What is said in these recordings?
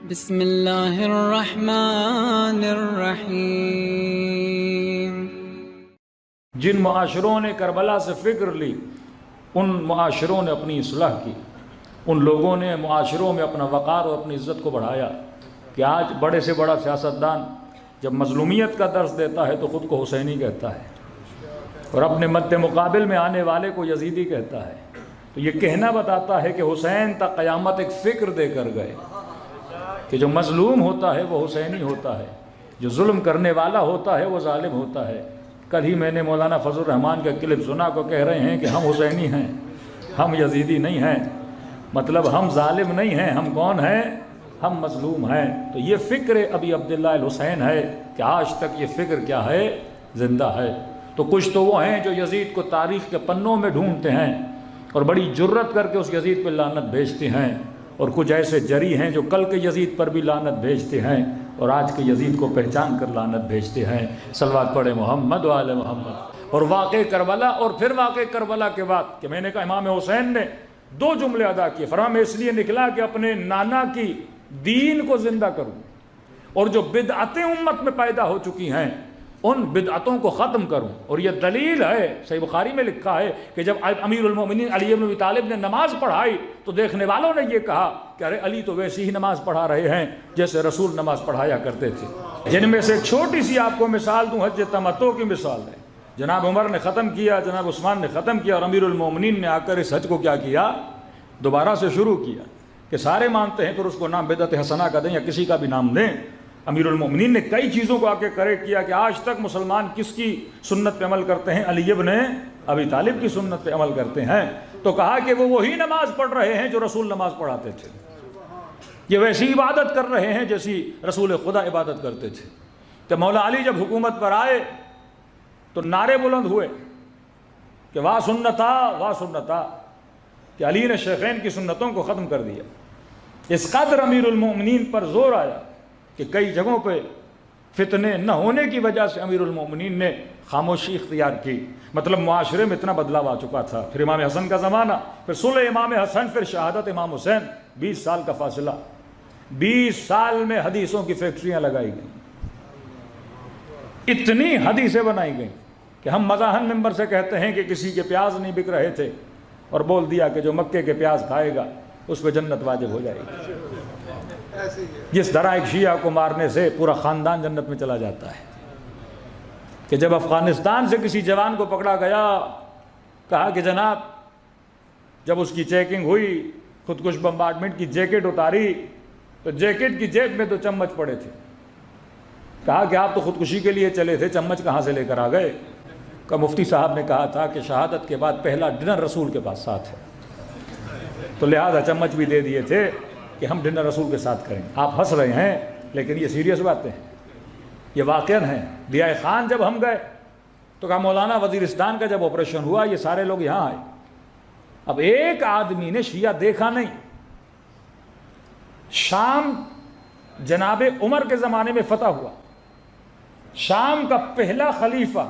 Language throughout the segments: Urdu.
بسم اللہ الرحمن الرحیم۔ جن معاشروں نے کربلا سے فکر لی ان معاشروں نے اپنی اصلاح کی، ان لوگوں نے معاشروں میں اپنا وقار اور اپنی عزت کو بڑھایا کہ آج بڑے سے بڑا سیاستدان جب مظلومیت کا درس دیتا ہے تو خود کو حسینی کہتا ہے اور اپنے مد مقابل میں آنے والے کو یزیدی کہتا ہے۔ تو یہ کہنا بتاتا ہے کہ حسین تک قیامت ایک فکر دے کر گئے کہ جو مظلوم ہوتا ہے وہ حسینی ہوتا ہے، جو ظلم کرنے والا ہوتا ہے وہ ظالم ہوتا ہے۔ کل ہی میں نے مولانا فضل الرحمان کا کلپ سنا کو کہہ رہے ہیں کہ ہم حسینی ہیں، ہم یزیدی نہیں ہیں، مطلب ہم ظالم نہیں ہیں، ہم کون ہیں؟ ہم مظلوم ہیں۔ تو یہ فکر ابی عبداللہ الحسین ہے کہ آج تک یہ فکر کیا ہے؟ زندہ ہے۔ تو کچھ تو وہ ہیں جو یزید کو تاریخ کے پنوں میں ڈھونڈتے ہیں اور بڑی جرت کر کے اس یزید پہ لعنت بھیجتے ہیں، اور کچھ ایسے جری ہیں جو کل کے یزید پر بھی لعنت بھیجتے ہیں اور آج کے یزید کو پہچان کر لعنت بھیجتے ہیں۔ صلوات پڑھے محمد و آل محمد۔ اور واقع کربلا اور پھر واقع کربلا کے بعد کہ میں نے کہا امام حسین نے دو جملے ادا کیے، فرمایا میں اس لیے نکلا کہ اپنے نانا کی دین کو زندہ کروں اور جو بدعتیں امت میں پیدا ہو چکی ہیں ان بدعتوں کو ختم کروں۔ اور یہ دلیل ہے، صحیح بخاری میں لکھا ہے کہ جب امیر المومنین علی بن ابی طالب نے نماز پڑھائی تو دیکھنے والوں نے یہ کہا کہ ارے علی تو ویسی ہی نماز پڑھا رہے ہیں جیسے رسول نماز پڑھایا کرتے تھے۔ جن میں سے چھوٹی سی آپ کو مثال دوں، حج تمتع کی مثال ہے۔ جناب عمر نے ختم کیا، جناب عثمان نے ختم کیا، اور امیر المومنین نے آ کر اس حج کو کیا کیا؟ دوبارہ سے شروع کیا کہ سارے مانتے ہیں پھر اس کو نام بدعت حسنہ کا دیں یا کسی کا بھی نام دیں۔ امیر المومنین نے کئی چیزوں کو آ کے کریکٹ کیا کہ آج تک مسلمان کس کی سنت پہ عمل کرتے ہیں؟ علی ابن ابی طالب کی سنت پہ عمل کرتے ہیں۔ تو کہا کہ وہ وہی نماز پڑھ رہے ہیں جو رسول نماز پڑھاتے تھے، یہ ویسی عبادت کر رہے ہیں جیسی رسول خدا عبادت کرتے تھے۔ تو مولا علی جب حکومت پر آئے تو نعرے بلند ہوئے کہ واہ سنتا واہ سنتا، کہ علی نے شیخین کی سنتوں کو ختم کر دیا۔ اس قدر امیر المومنین پر زور آیا کہ کئی جگہوں پہ فتنے نہ ہونے کی وجہ سے امیر المومنین نے خاموشی اختیار کی۔ مطلب معاشرے میں اتنا بدلاؤ آ چکا تھا۔ پھر امام حسن کا زمانہ، پھر صلح امام حسن، پھر شہادت امام حسین، 20 سال کا فاصلہ۔ 20 سال میں حدیثوں کی فیکٹریاں لگائی گئیں، اتنی حدیثیں بنائی گئیں کہ ہم مزاحن ممبر سے کہتے ہیں کہ کسی کے پیاز نہیں بک رہے تھے اور بول دیا کہ جو مکے کے پیاز کھائے گا اس پہ جنت واجب ہو جائے گی۔ جس طرح ایک شیعہ کو مارنے سے پورا خاندان جنت میں چلا جاتا ہے، کہ جب افغانستان سے کسی جوان کو پکڑا گیا، کہا کہ جناب جب اس کی چیکنگ ہوئی، خودکش بمبارڈمنٹ کی جیکٹ اتاری تو جیکٹ کی جیب میں تو چمچ پڑے تھے۔ کہا کہ آپ تو خودکشی کے لیے چلے تھے، چمچ کہاں سے لے کر آ گئے؟ کہ مفتی صاحب نے کہا تھا کہ شہادت کے بعد پہلا ڈنر رسول کے پاس ساتھ ہے، تو لہذا چمچ بھی دے دیے تھے کہ ہم ڈنر رسول کے ساتھ کریں۔ آپ ہنس رہے ہیں لیکن یہ سیریس باتیں ہیں، یہ واقعاً ہیں۔ ضیاء خان جب ہم گئے تو کہا مولانا وزیرستان کا جب آپریشن ہوا یہ سارے لوگ یہاں آئے۔ اب ایک آدمی نے شیعہ دیکھا نہیں۔ شام جناب عمر کے زمانے میں فتح ہوا، شام کا پہلا خلیفہ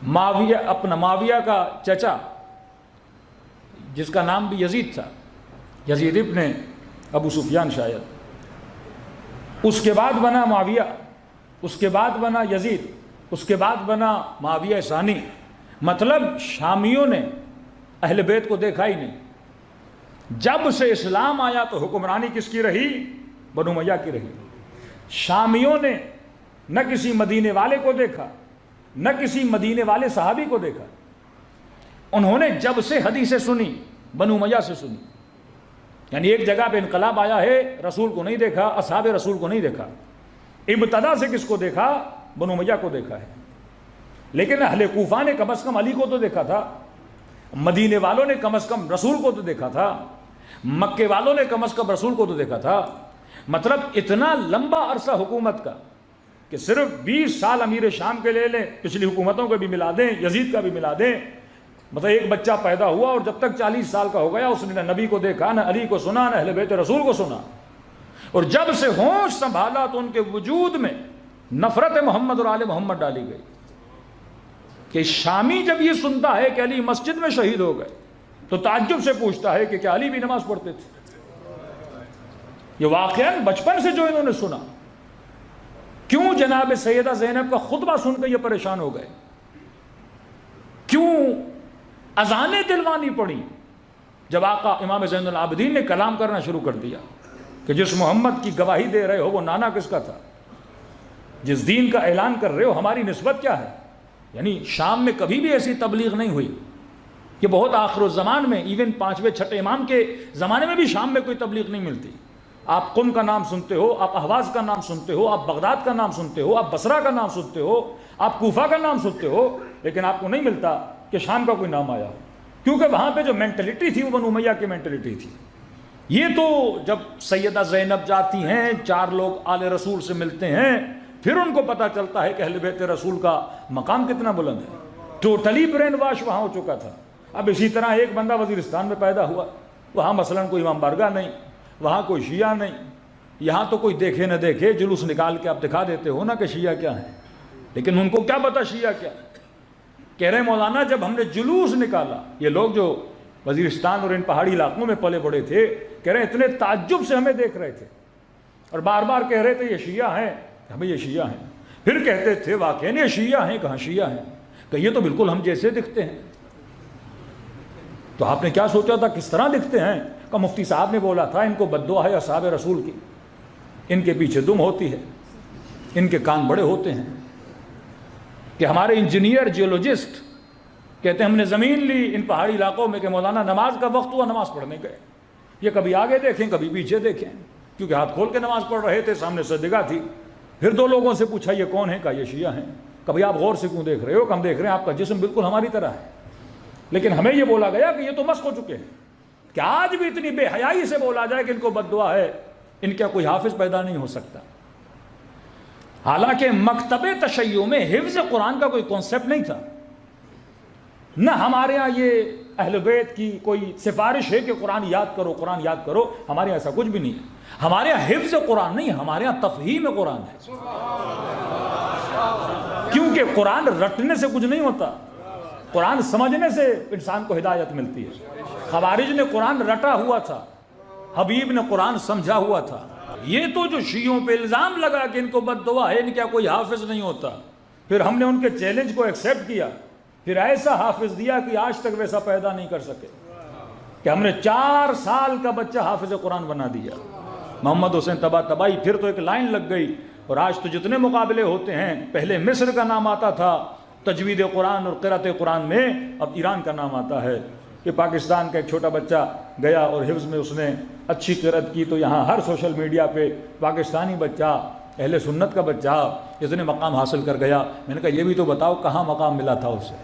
معاویہ کا چچا جس کا نام بھی یزید تھا، یزید ابن ابو سفیان شاید، اس کے بعد بنا معاویہ، اس کے بعد بنا یزید، اس کے بعد بنا معاویہ ثانی۔ مطلب شامیوں نے اہل بیت کو دیکھا ہی نہیں۔ جب سے اسلام آیا تو حکمرانی کس کی رہی؟ بنو امیہ کی رہی۔ شامیوں نے نہ کسی مدینے والے کو دیکھا، نہ کسی مدینے والے صحابی کو دیکھا۔ انہوں نے جب سے حدیثیں سنی بنو امیہ سے سنی، یعنی ایک جگہ پہ انقلاب آیا ہے، رسول کو نہیں دیکھا، اصحاب رسول کو نہیں دیکھا۔ ابتدا سے کس کو دیکھا؟ بنو امیہ کو دیکھا ہے۔ لیکن اہل کوفہ نے کم از کم علی کو تو دیکھا تھا، مدینے والوں نے کم از کم رسول کو تو دیکھا تھا، مکے والوں نے کم از کم رسول کو تو دیکھا تھا۔ مطلب اتنا لمبا عرصہ حکومت کا کہ صرف 20 سال امیر شام کے لے لیں، پچھلی حکومتوں کو بھی ملا دیں، یزید کا بھی ملا دیں، مطلب ایک بچہ پیدا ہوا اور جب تک 40 سال کا ہو گیا اس نے نہ نبی کو دیکھا، نہ علی کو سنا، نہ اہل بیت رسول کو سنا۔ اور جب سے ہوش سنبھالا تو ان کے وجود میں نفرت محمد اور آل محمد ڈالی گئی کہ شامی جب یہ سنتا ہے کہ علی مسجد میں شہید ہو گئے تو تعجب سے پوچھتا ہے کہ کیا علی بھی نماز پڑھتے تھے؟ یہ واقعاً بچپن سے جو انہوں نے سنا. کیوں جناب سیدہ زینب کا خطبہ سن کے یہ پریشان ہو گئے؟ کیوں اذانیں دلوانی پڑی جب آقا امام زین العابدین نے کلام کرنا شروع کر دیا کہ جس محمد کی گواہی دے رہے ہو وہ نانا کس کا تھا؟ جس دین کا اعلان کر رہے ہو ہماری نسبت کیا ہے؟ یعنی شام میں کبھی بھی ایسی تبلیغ نہیں ہوئی. یہ بہت آخر الزمان میں، ایون 5ویں 6 امام کے زمانے میں بھی شام میں کوئی تبلیغ نہیں ملتی. آپ قم کا نام سنتے ہو، آپ اہواز کا نام سنتے ہو، آپ بغداد کا نام سنتے ہو، آپ بصرہ کا نام سنتے ہو، آپ کوفہ کا نام سنتے ہو، لیکن آپ کو نہیں ملتا کہ شام کا کوئی نام آیا ہو، کیونکہ وہاں پہ جو مینٹلٹی تھی وہ بنو امیہ کی مینٹلٹی تھی. یہ تو جب سیدہ زینب جاتی ہیں، 4 لوگ آل رسول سے ملتے ہیں، پھر ان کو پتہ چلتا ہے کہ اہل بیت رسول کا مقام کتنا بلند ہے. ٹوٹلی برین واش وہاں ہو چکا تھا. اب اسی طرح ایک بندہ وزیرستان میں پیدا ہوا، وہاں مثلا کوئی امام بارگاہ نہیں، وہاں کوئی شیعہ نہیں. یہاں تو کوئی دیکھے نہ دیکھے جلوس نکال کے آپ دکھا دیتے ہو نا کہ شیعہ کیا ہے، لیکن ان کو کیا پتا شیعہ کیا. کہہ رہے مولانا جب ہم نے جلوس نکالا، یہ لوگ جو وزیرستان اور ان پہاڑی علاقوں میں پلے بڑے تھے، کہہ رہے اتنے تعجب سے ہمیں دیکھ رہے تھے اور بار بار کہہ رہے تھے یہ شیعہ ہیں، ہمیں یہ شیعہ ہیں. پھر کہتے تھے واقعی یہ شیعہ ہیں، کہاں شیعہ ہیں، کہ یہ تو بالکل ہم جیسے دکھتے ہیں. تو آپ نے کیا سوچا تھا کس طرح دکھتے ہیں؟ کہ مفتی صاحب نے بولا تھا ان کو بد دعا ہے اصحاب رسول کی، ان کے پیچھے دم ہوتی ہے، ان کے کان بڑے ہوتے ہیں. کہ ہمارے انجینئر جیولوجسٹ کہتے ہیں ہم نے زمین لی ان پہاڑی علاقوں میں کہ مولانا نماز کا وقت ہوا نماز پڑھنے گئے، یہ کبھی آگے دیکھیں کبھی پیچھے دیکھیں، کیونکہ ہاتھ کھول کے نماز پڑھ رہے تھے، سامنے سجدہ تھی. پھر 2 لوگوں سے پوچھا یہ کون ہے؟ کہا یہ شیعہ ہیں. کبھی آپ غور سے کیوں دیکھ رہے ہو؟ کہ ہم دیکھ رہے ہیں آپ کا جسم بالکل ہماری طرح ہے، لیکن ہمیں یہ بولا گیا کہ یہ تو مسخ ہو چکے ہیں. کہ آج بھی اتنی بے حیائی سے بولا جائے کہ ان کو بد دعا ہے، ان کا کوئی حافظ پیدا نہیں ہو سکتا. حالانکہ مکتب تشیع میں حفظ قرآن کا کوئی کانسیپٹ نہیں تھا. نہ ہمارے ہاں یہ اہل بیت کی کوئی سفارش ہے کہ قرآن یاد کرو قرآن یاد کرو، ہمارے ایسا کچھ بھی نہیں ہے. ہمارے ہاں حفظ قرآن نہیں، ہمارے ہاں تفہیم قرآن ہے. کیونکہ قرآن رٹنے سے کچھ نہیں ہوتا، قرآن سمجھنے سے انسان کو ہدایت ملتی ہے. خوارج نے قرآن رٹا ہوا تھا، حبیب نے قرآن سمجھا ہوا تھا. یہ تو جو شیعوں پہ الزام لگا کہ ان کو بد دعا ہے، ان کا کوئی حافظ نہیں ہوتا، پھر ہم نے ان کے چیلنج کو ایکسیپٹ کیا، پھر ایسا حافظ دیا کہ آج تک ویسا پیدا نہیں کر سکے. کہ ہم نے 4 سال کا بچہ حافظ قرآن بنا دیا. محمد حسین طباطبائی. پھر تو ایک لائن لگ گئی، اور آج تو جتنے مقابلے ہوتے ہیں، پہلے مصر کا نام آتا تھا تجوید قرآن اور قرأت قرآن میں، اب ایران کا نام آتا ہے. کہ پاکستان کا ایک چھوٹا بچہ گیا اور حفظ میں اس نے اچھی قرأت کی، تو یہاں ہر سوشل میڈیا پہ پاکستانی بچہ، اہل سنت کا بچہ اتنے مقام حاصل کر گیا. میں نے کہا یہ بھی تو بتاؤ کہاں مقام ملا تھا اسے؟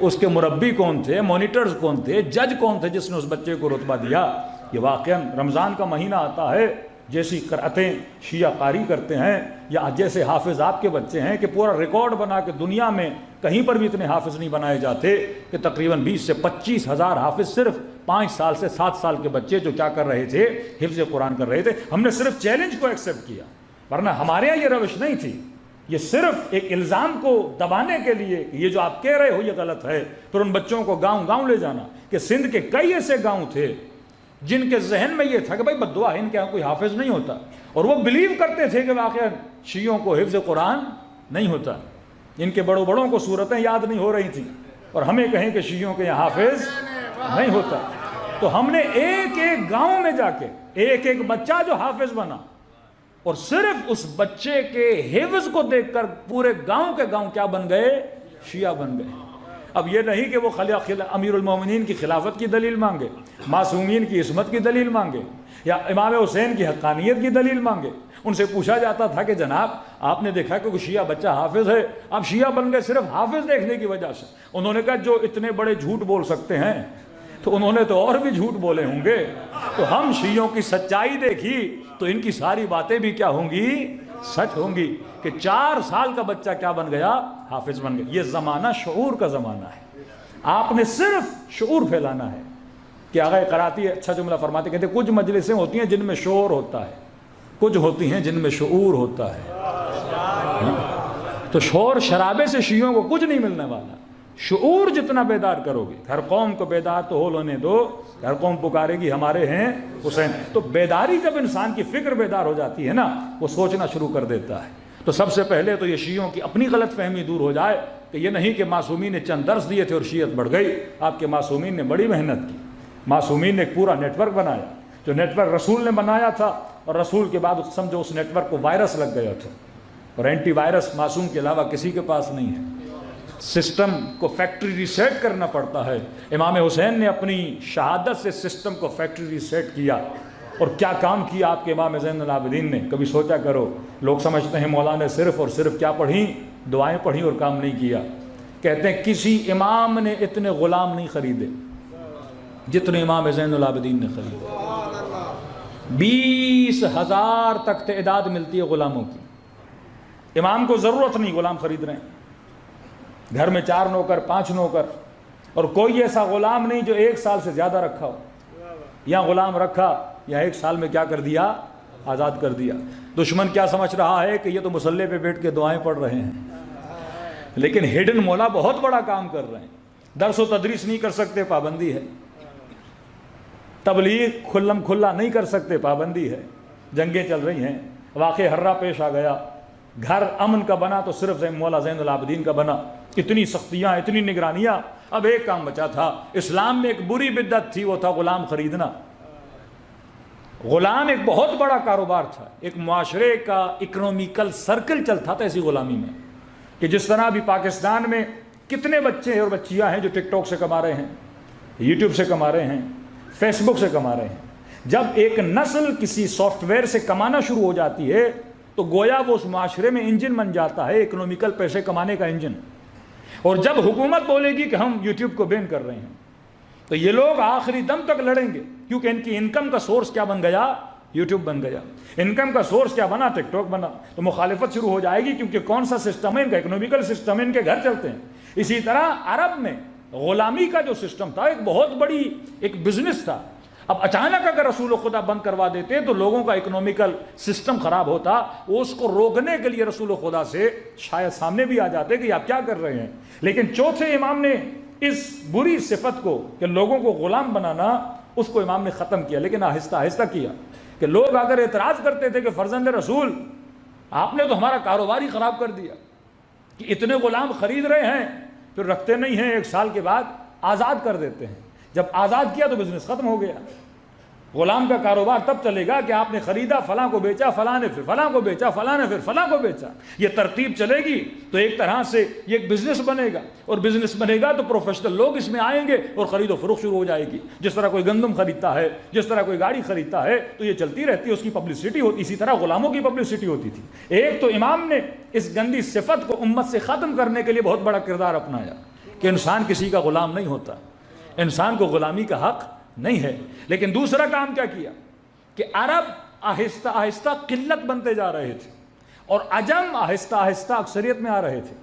اس کے مربی کون تھے، مانیٹرز کون تھے، جج کون تھے جس نے اس بچے کو رتبہ دیا؟ یہ واقعاً رمضان کا مہینہ آتا ہے، جیسی قرأتیں شیعہ قاری کرتے ہیں، یا جیسے حافظ آپ کے بچے ہیں کہ پورا ریکارڈ بنا کے دنیا میں کہیں پر بھی اتنے حافظ نہیں بنائے جاتے، کہ تقریباً 20 سے 25 ہزار حافظ صرف 5 سال سے 7 سال کے بچے جو کیا کر رہے تھے، حفظ قرآن کر رہے تھے. ہم نے صرف چیلنج کو ایکسیپٹ کیا، ورنہ ہمارے یہاں یہ روش نہیں تھی. یہ صرف ایک الزام کو دبانے کے لیے یہ جو آپ کہہ رہے ہو یہ غلط ہے، پھر ان بچوں کو گاؤں گاؤں لے جانا. کہ سندھ کے کئی ایسے گاؤں تھے جن کے ذہن میں یہ تھا کہ بھائی بد دعا ہے، ان کے یہاں کوئی حافظ نہیں ہوتا، اور وہ بلیو کرتے تھے کہ واقعا شیعوں کو حفظ قرآن نہیں ہوتا. ان کے بڑوں بڑوں کو صورتیں یاد نہیں ہو رہی تھیں، اور ہمیں کہیں کہ شیعوں کے یہاں حافظ نہیں ہوتا. تو ہم نے ایک ایک گاؤں میں جا کے ایک ایک بچہ جو حافظ بنا، اور صرف اس بچے کے حفظ کو دیکھ کر پورے گاؤں کے گاؤں کیا بن گئے؟ شیعہ بن گئے. اب یہ نہیں کہ وہ امیر المومنین کی خلافت کی دلیل مانگے، معصومین کی عصمت کی دلیل مانگے، یا امام حسین کی حقانیت کی دلیل مانگے. ان سے پوچھا جاتا تھا کہ جناب آپ نے دیکھا کہ کوئی شیعہ بچہ حافظ ہے، آپ شیعہ بن گئے صرف حافظ دیکھنے کی وجہ سے. انہوں نے کہا جو اتنے بڑے جھوٹ بول سکتے ہیں تو انہوں نے تو اور بھی جھوٹ بولے ہوں گے. تو ہم شیعوں کی سچائی دیکھی تو ان کی ساری باتیں بھی کیا ہوں گی؟ سچ ہوں گی. کہ 4 سال کا بچہ کیا بن گیا؟ حافظ بن گیا. یہ زمانہ شعور کا زمانہ ہے. آپ نے صرف شعور پھیلانا ہے. کہ آغا قراتی اچھا جملہ فرماتے، کہتے کچھ مجلسیں ہوتی ہیں جن میں شور ہوتا ہے، کچھ ہوتی ہیں جن میں شعور ہوتا ہے. تو شور شرابے سے شیعوں کو کچھ نہیں ملنے والا. شعور جتنا بیدار کرو گے، ہر قوم کو بیدار تو ہو لینے دو، ہر قوم پکارے گی ہمارے ہیں حسین. تو بیداری جب انسان کی فکر بیدار ہو جاتی ہے نا، وہ سوچنا شروع کر دیتا ہے. تو سب سے پہلے تو یہ شیعوں کی اپنی غلط فہمی دور ہو جائے کہ یہ نہیں کہ معصومین نے چند درس دیے تھے اور شیعت بڑھ گئی. آپ کے معصومین نے بڑی محنت کی. معصومین نے ایک پورا نیٹ ورک بنایا، جو نیٹ ورک رسول نے بنایا تھا، اور رسول کے بعد سمجھو اس نیٹ ورک کو وائرس لگ گیا تھا، اور اینٹی وائرس معصوم کے علاوہ کسی کے پاس نہیں ہے. سسٹم کو فیکٹری ریسیٹ کرنا پڑتا ہے. امام حسین نے اپنی شہادت سے سسٹم کو فیکٹری ریسیٹ کیا. اور کیا کام کیا آپ کے امام زین العابدین نے، کبھی سوچا کرو. لوگ سمجھتے ہیں مولا نے صرف اور صرف کیا پڑھی، دعائیں پڑھی اور کام نہیں کیا. کہتے ہیں کسی امام نے اتنے غلام نہیں خریدے جتنے امام زین العابدین نے خریدے. 20,000 تک تعداد ملتی ہے غلاموں کی. امام کو ضرورت نہیں غلام خرید رہے ہیں. گھر میں 4 نوکر 5 نوکر، اور کوئی ایسا غلام نہیں جو 1 سال سے زیادہ رکھا ہو. یا غلام رکھا یا 1 سال میں کیا کر دیا، آزاد کر دیا. دشمن کیا سمجھ رہا ہے کہ یہ تو مسلح پہ بیٹھ کے دعائیں پڑھ رہے ہیں، لیکن ہڈن مولا بہت بڑا کام کر رہے ہیں. درس و تدریس نہیں کر سکتے، پابندی ہے. تبلیغ کھلم کھلا نہیں کر سکتے، پابندی ہے. جنگیں چل رہی ہیں، واقع ہررا پیش آ گیا. گھر امن کا بنا تو صرف مولا زین العابدین کا بنا. اتنی سختیاں، اتنی نگرانیاں. اب ایک کام بچا تھا. اسلام میں ایک بری بدعت تھی، وہ تھا غلام خریدنا. غلام ایک بہت بڑا کاروبار تھا. ایک معاشرے کا اکنومیکل سرکل چلتا تھا ایسی غلامی میں، کہ جس طرح بھی پاکستان میں کتنے بچے اور بچیاں ہیں جو ٹک ٹاک سے کما رہے ہیں، یوٹیوب سے کما رہے ہیں، فیس بک سے کما رہے ہیں. جب ایک نسل کسی سافٹ ویئر سے کمانا شروع ہو جاتی ہے تو گویا وہ اس معاشرے میں انجن بن جاتا ہے، اکنومیکل پیسے کمانے کا انجن. اور جب حکومت بولے گی کہ ہم یوٹیوب کو بین کر رہے ہیں تو یہ لوگ آخری دم تک لڑیں گے، کیونکہ ان کی انکم کا سورس کیا بن گیا، یوٹیوب بن گیا. انکم کا سورس کیا بنا، ٹک ٹاک بنا. تو مخالفت شروع ہو جائے گی، کیونکہ کون سا سسٹم ہے ان کا، اکنومیکل سسٹم ہے، ان کے گھر چلتے ہیں. اسی طرح عرب میں غلامی کا جو سسٹم تھا ایک بہت بڑی ایک بزنس تھا. اب اچانک اگر رسول خدا بند کروا دیتے تو لوگوں کا اکنومیکل سسٹم خراب ہوتا. وہ اس کو روکنے کے لیے رسول خدا سے شاید سامنے بھی آ جاتے کہ آپ کیا کر رہے ہیں. لیکن چوتھے امام نے اس بری صفت کو کہ لوگوں کو غلام بنانا، اس کو امام نے ختم کیا. لیکن آہستہ آہستہ کیا کہ لوگ اگر اعتراض کرتے تھے کہ فرزند رسول آپ نے تو ہمارا کاروبار ہی خراب کر دیا، کہ اتنے غلام خرید رہے ہیں پھر رکھتے نہیں ہیں، 1 سال کے بعد آزاد کر دیتے ہیں. جب آزاد کیا تو بزنس ختم ہو گیا. غلام کا کاروبار تب چلے گا کہ آپ نے خریدا، فلاں کو بیچا، فلاں نے پھر فلاں کو بیچا، فلاں نے پھر فلاں کو بیچا. یہ ترتیب چلے گی تو ایک طرح سے یہ ایک بزنس بنے گا، اور بزنس بنے گا تو پروفیشنل لوگ اس میں آئیں گے اور خرید و فروخت شروع ہو جائے گی. جس طرح کوئی گندم خریدتا ہے، جس طرح کوئی گاڑی خریدتا ہے تو یہ چلتی رہتی ہے، اس کی پبلسٹی ہوتی. اسی طرح غلاموں کی پبلسٹی ہوتی تھی. ایک تو امام نے اس گندی صفت کو امت سے ختم کرنے کے لیے بہت بڑا کردار اپنایا کہ انسان کسی کا غلام نہیں ہوتا، انسان کو غلامی کا حق نہیں ہے. لیکن دوسرا کام کیا کیا کہ عرب آہستہ آہستہ قلت بنتے جا رہے تھے اور عجم آہستہ آہستہ اکثریت میں آ رہے تھے.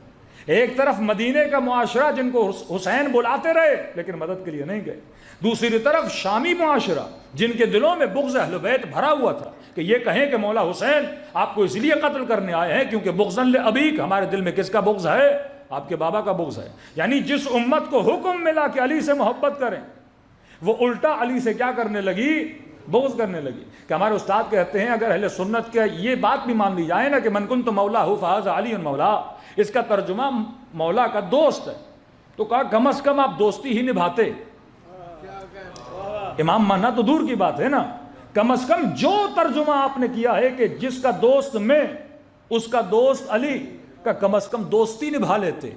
ایک طرف مدینے کا معاشرہ جن کو حسین بلاتے رہے لیکن مدد کے لیے نہیں گئے، دوسری طرف شامی معاشرہ جن کے دلوں میں بغض اہل بیت بھرا ہوا تھا کہ یہ کہیں کہ مولا حسین آپ کو اس لیے قتل کرنے آئے ہیں کیونکہ بغضاً لأبیک، ہمارے دل میں کس کا بغض ہے، آپ کے بابا کا بغض ہے. یعنی جس امت کو حکم ملا کہ علی سے محبت کریں، وہ الٹا علی سے کیا کرنے لگی، بغض کرنے لگی. کہ ہمارے استاد کہتے ہیں اگر اہل سنت کے یہ بات بھی مان لی جائے نا کہ من کنت مولا ہو فہذا علی مولا، اس کا ترجمہ مولا کا دوست ہے، تو کہا کم از کم آپ دوستی ہی نبھاتے. امام ماننا تو دور کی بات ہے نا، کم از کم جو ترجمہ آپ نے کیا ہے کہ جس کا دوست میں اس کا دوست علی کا کم از کم دوستی نبھا لیتے.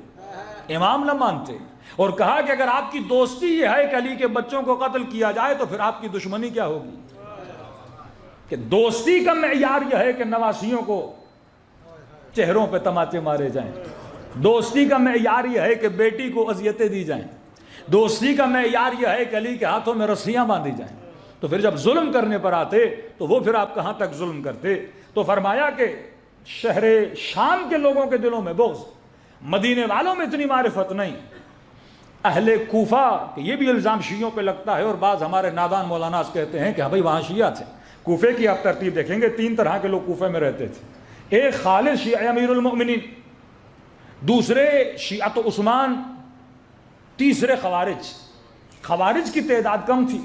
امام نہ مانتے اور کہا کہ اگر آپ کی دوستی یہ ہے کہ علی کے بچوں کو قتل کیا جائے تو پھر آپ کی دشمنی کیا ہوگی. کہ دوستی کا معیار یہ ہے کہ نواسیوں کو چہروں پہ تماچے مارے جائیں، دوستی کا معیار یہ ہے کہ بیٹی کو اذیتیں دی جائیں، دوستی کا معیار یہ ہے کہ علی کے ہاتھوں میں رسیاں باندھی جائیں. تو پھر جب ظلم کرنے پر آتے تو وہ پھر آپ کہاں تک ظلم کرتے. تو فرمایا کہ شہر شام کے لوگوں کے دلوں میں بغض، مدینے والوں میں اتنی معرفت نہیں. اہل کوفہ کہ یہ بھی الزام شیعوں پہ لگتا ہے اور بعض ہمارے نادان مولاناز کہتے ہیں کہ ہاں بھائی وہاں شیعہ تھے. کوفے کی آپ ترتیب دیکھیں گے 3 طرح کے لوگ کوفے میں رہتے تھے. ایک خالص شیعہ امیر المؤمنین، دوسرے شیعت عثمان تیسرے خوارج کی تعداد کم تھی،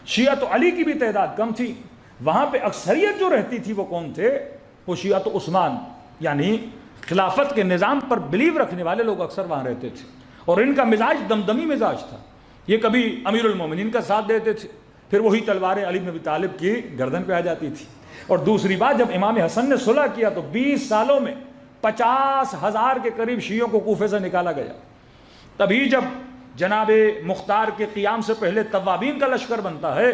شیعہ علی کی بھی تعداد کم تھی، وہاں پہ اکثریت جو رہتی تھی وہ کون تھے؟ وہ شیعہ عثمان، یعنی خلافت کے نظام پر بلیو رکھنے والے لوگ اکثر وہاں رہتے تھے، اور ان کا مزاج دمدمی مزاج تھا، یہ کبھی امیر المومنین کا ساتھ دیتے تھے، پھر وہی تلواریں علی بن ابی طالب کی گردن پہ آ جاتی تھی۔ اور دوسری بات، جب امام حسن نے صلح کیا تو 20 سالوں میں 50,000 کے قریب شیعوں کو کوفے سے نکالا گیا۔ تبھی جب جناب مختار کے قیام سے پہلے توابین کا لشکر بنتا ہے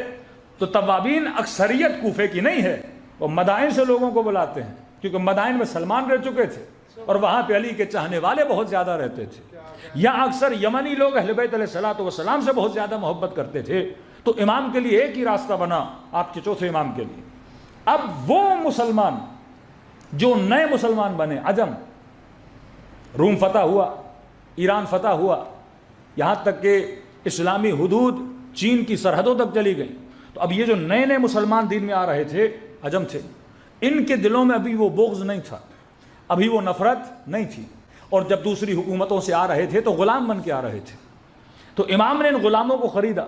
تو توابین اکثریت کوفے کی نہیں ہے، وہ مدائن سے لوگوں کو بلاتے ہیں، کیونکہ مدائن میں سلمان رہ چکے تھے اور وہاں پہ علی کے چاہنے والے بہت زیادہ رہتے تھے، یا اکثر یمنی لوگ اہل بیت علیہ الصلوۃ والسلام سے بہت زیادہ محبت کرتے تھے، تو امام کے لیے ایک ہی راستہ بنا آپ کے چوتھے امام کے لیے۔ اب وہ مسلمان جو نئے مسلمان بنے، عجم، روم فتح ہوا، ایران فتح ہوا، یہاں تک کہ اسلامی حدود چین کی سرحدوں تک چلی گئی، تو اب یہ جو نئے نئے مسلمان دین میں آ رہے تھے، عجم تھے، ان کے دلوں میں ابھی وہ بغض نہیں تھا، ابھی وہ نفرت نہیں تھی، اور جب دوسری حکومتوں سے آ رہے تھے تو غلام بن کے آ رہے تھے، تو امام نے ان غلاموں کو خریدا،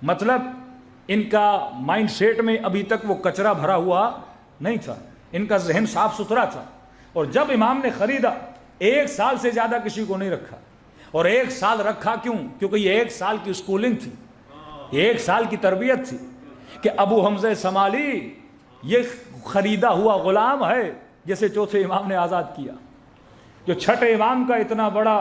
مطلب ان کا مائنڈ سیٹ میں ابھی تک وہ کچرا بھرا ہوا نہیں تھا، ان کا ذہن صاف ستھرا تھا، اور جب امام نے خریدا 1 سال سے زیادہ کسی کو نہیں رکھا، اور 1 سال رکھا کیوں؟ کیونکہ یہ 1 سال کی اسکولنگ تھی، یہ 1 سال کی تربیت تھی کہ ابو حمزہ سمالی یہ خریدا ہوا غلام ہے جسے چوتھے امام نے آزاد کیا، جو چھٹے امام کا اتنا بڑا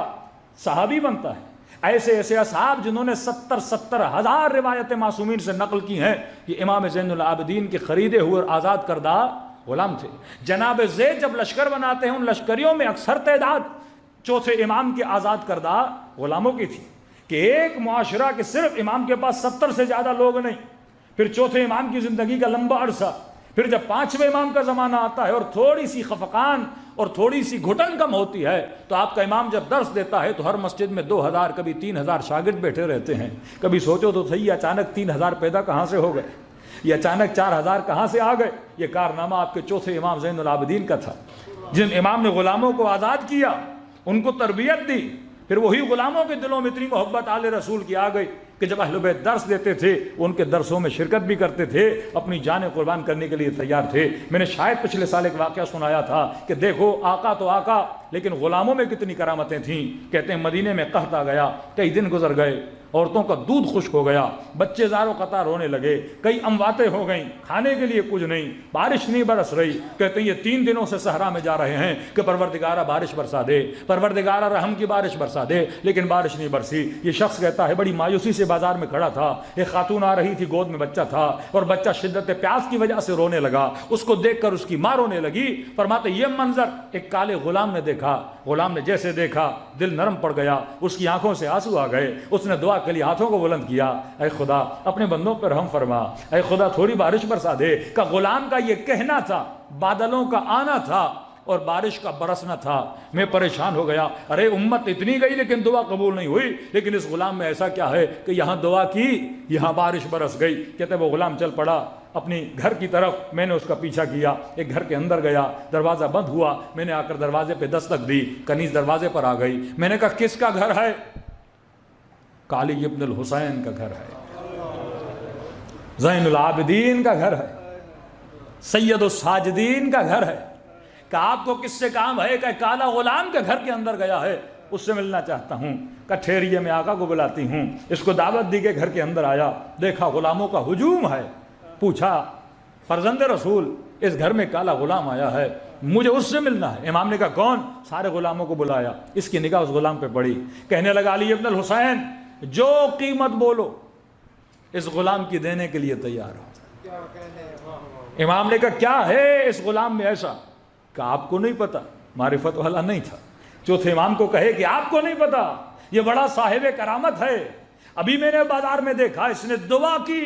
صحابی بنتا ہے، ایسے اصحاب جنہوں نے 70 ہزار روایتیں معصومین سے نقل کی ہیں، یہ امام زین العابدین کے خریدے ہوئے اور آزاد کردہ غلام تھے۔ جناب زید جب لشکر بناتے ہیں، ان لشکریوں میں اکثر تعداد چوتھے امام کے آزاد کردہ غلاموں کی تھی، کہ ایک معاشرہ کے صرف امام کے پاس 70 سے زیادہ لوگ نہیں، پھر چوتھے امام کی زندگی کا لمبا عرصہ، پھر جب 5ویں امام کا زمانہ آتا ہے اور تھوڑی سی خفقان اور تھوڑی سی گھٹن کم ہوتی ہے، تو آپ کا امام جب درس دیتا ہے تو ہر مسجد میں 2000 کبھی 3000 شاگرد بیٹھے رہتے ہیں۔ کبھی سوچو تو صحیح، اچانک 3000 پیدا کہاں سے ہو گئے، یہ اچانک 4000 کہاں سے آ گئے؟ یہ کارنامہ آپ کے چوتھے امام زین العابدین کا تھا، جن امام نے غلاموں کو آزاد کیا، ان کو تربیت دی، پھر وہی غلاموں کے دلوں میں اتنی محبت آل رسول کی آ گئی کہ جب اہل بیت درس دیتے تھے ان کے درسوں میں شرکت بھی کرتے تھے، اپنی جانیں قربان کرنے کے لیے تیار تھے۔ میں نے شاید پچھلے سال ایک واقعہ سنایا تھا کہ دیکھو آقا تو آقا، لیکن غلاموں میں کتنی کرامتیں تھیں۔ کہتے ہیں مدینے میں قحط آ گیا، کئی دن گزر گئے، عورتوں کا دودھ خشک ہو گیا، بچے زاروں قطار رونے لگے، کئی امواتیں ہو گئیں، کھانے کے لیے کچھ نہیں، بارش نہیں برس رہی۔ کہتے ہیں یہ 3 دنوں سے صحرا میں جا رہے ہیں کہ پروردگارہ بارش برسا دے، پروردگارہ رحم کی بارش برسا دے، لیکن بارش نہیں برسی۔ یہ شخص کہتا ہے بڑی مایوسی سے بازار میں کھڑا تھا، ایک خاتون آ رہی تھی، گود میں بچہ تھا، اور بچہ شدت پیاس کی وجہ سے رونے لگا، اس کو دیکھ کر اس کی ماں رونے لگی۔ فرماتے یہ منظر ایک کالے غلام نے دیکھا، غلام نے جیسے دیکھا دل نرم پڑ گیا، اس کی آنکھوں سے آنسو آ گئے، اس نے دعا کے لیے ہاتھوں کو بلند کیا، اے خدا اپنے بندوں پر رحم فرما، اے خدا تھوڑی بارش برسا دے۔ کہ غلام کا یہ کہنا تھا، بادلوں کا آنا تھا اور بارش کا برسنا تھا۔ میں پریشان ہو گیا، ارے امت اتنی گئی لیکن دعا قبول نہیں ہوئی، لیکن اس غلام میں ایسا کیا ہے کہ یہاں دعا کی، یہاں بارش برس گئی۔ کہتے وہ غلام چل پڑا اپنی گھر کی طرف، میں نے اس کا پیچھا کیا، ایک گھر کے اندر گیا، دروازہ بند ہوا، میں نے آ کر دروازے پہ دستک دی، کنیز دروازے پر آ گئی، میں نے کہا کس کا گھر ہے؟ علی ابن الحسین کا گھر ہے، زین العابدین کا گھر ہے، سید الساجدین کا گھر ہے، کہ آپ کو کس سے کام ہے؟ کہ کالا غلام کے گھر کے اندر گیا ہے، اس سے ملنا چاہتا ہوں۔ کہ ٹھہریے میں آقا کو بلاتی ہوں۔ اس کو دعوت دی کہ گھر کے اندر آیا، دیکھا غلاموں کا ہجوم ہے، پوچھا فرزند رسول اس گھر میں کالا غلام آیا ہے، مجھے اس سے ملنا ہے۔ امام نے کہا کون؟ سارے غلاموں کو بلایا، اس کی نگاہ اس غلام پہ پڑی، کہنے لگا علی ابن الحسین جو قیمت بولو اس غلام کی دینے کے لیے تیار ہو۔ امام نے کہا کیا ہے اس غلام میں ایسا؟ کہ آپ کو نہیں پتا، معرفت والا نہیں تھا۔ چوتھے امام کو کہے کہ آپ کو نہیں پتا، یہ بڑا صاحب کرامت ہے، ابھی میں نے بازار میں دیکھا، اس نے دعا کی،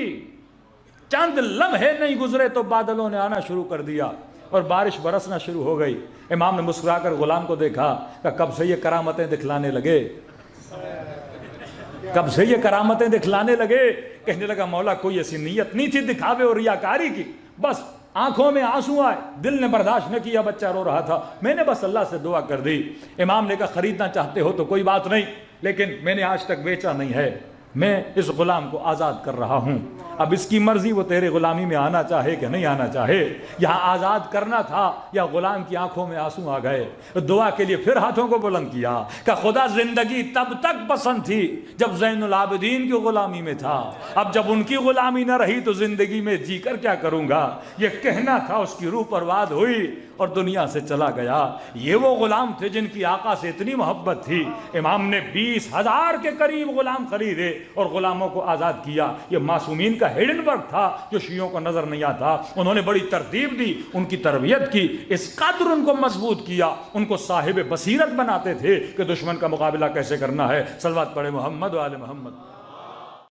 چند لمحے نہیں گزرے تو بادلوں نے آنا شروع کر دیا اور بارش برسنا شروع ہو گئی۔ امام نے مسکرا کر غلام کو دیکھا کہ کب سے یہ کرامتیں دکھلانے لگے، کب سے یہ کرامتیں دکھلانے لگے؟ کہنے لگا مولا کوئی ایسی نیت نہیں تھی دکھاوے اور ریاکاری کی، بس آنکھوں میں آنسو آئے، دل نے برداشت نہ کیا، بچہ رو رہا تھا، میں نے بس اللہ سے دعا کر دی۔ امام نے کہا خریدنا چاہتے ہو تو کوئی بات نہیں، لیکن میں نے آج تک بیچا نہیں ہے، میں اس غلام کو آزاد کر رہا ہوں، اب اس کی مرضی وہ تیرے غلامی میں آنا چاہے کہ نہیں آنا چاہے۔ یہاں آزاد کرنا تھا یا غلام کی آنکھوں میں آنسو آ گئے، دعا کے لیے پھر ہاتھوں کو بلند کیا کہ خدا زندگی تب تک پسند تھی جب زین العابدین کی غلامی میں تھا، اب جب ان کی غلامی نہ رہی تو زندگی میں جی کر کیا کروں گا۔ یہ کہنا تھا، اس کی روح پرواد ہوئی اور دنیا سے چلا گیا۔ یہ وہ غلام تھے جن کی آقا سے اتنی محبت تھی، امام نے 20,000 کے قریب غلام خریدے اور غلاموں کو آزاد کیا۔ یہ معصومین کا ہڈن ورک تھا جو شیعوں کو نظر نہیں آتا، انہوں نے بڑی ترتیب دی، ان کی تربیت کی، اس قدر ان کو مضبوط کیا، ان کو صاحب بصیرت بناتے تھے کہ دشمن کا مقابلہ کیسے کرنا ہے۔ صلوات پڑھے محمد و آل محمد۔